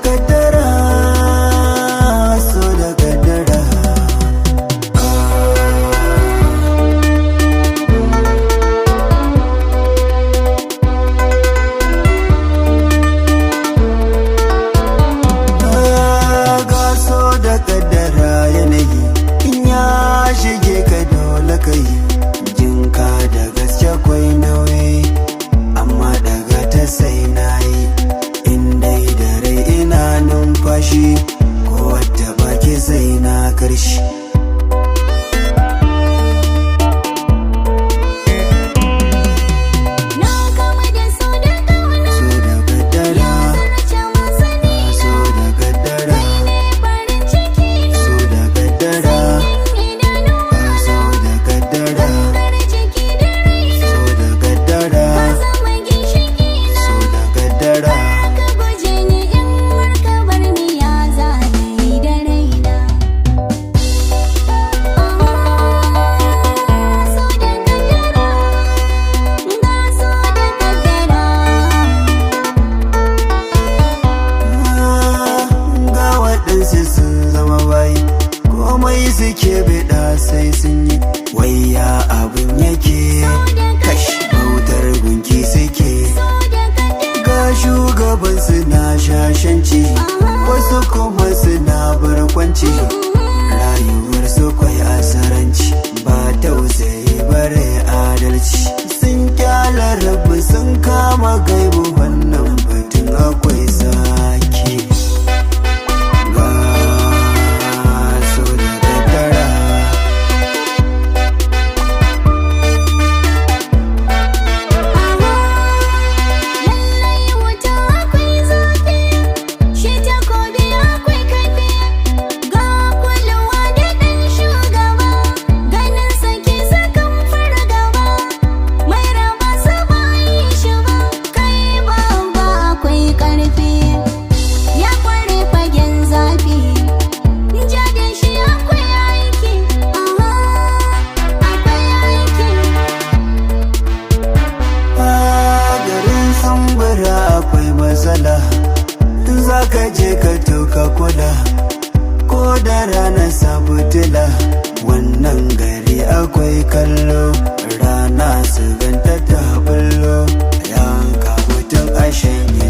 kaddara, so da kaddara. Ga so da kaddara yanayi in ya shige ka dole ka yi jinka da gaske kwai nauyi, amma daga ta sai na yi in dai da rai ina numfashi, ko wadda baki sai na karshe. Komai suke bida sai sun yi, waya abin yake kash bautar gunki suke. Ga shugaban suna shashanci, wasu kuma suna barkwanci, rayuwar su kwai asaranci, ba tausayi bare adalci. Sun kyala rabu sun kama gaibu, wannan batun akwai sake. Za ka je ka tuka kula, ko da rana sabutila, wannan gari akwai kallo, rana su ganta ta bullo, yanka mutum a shanye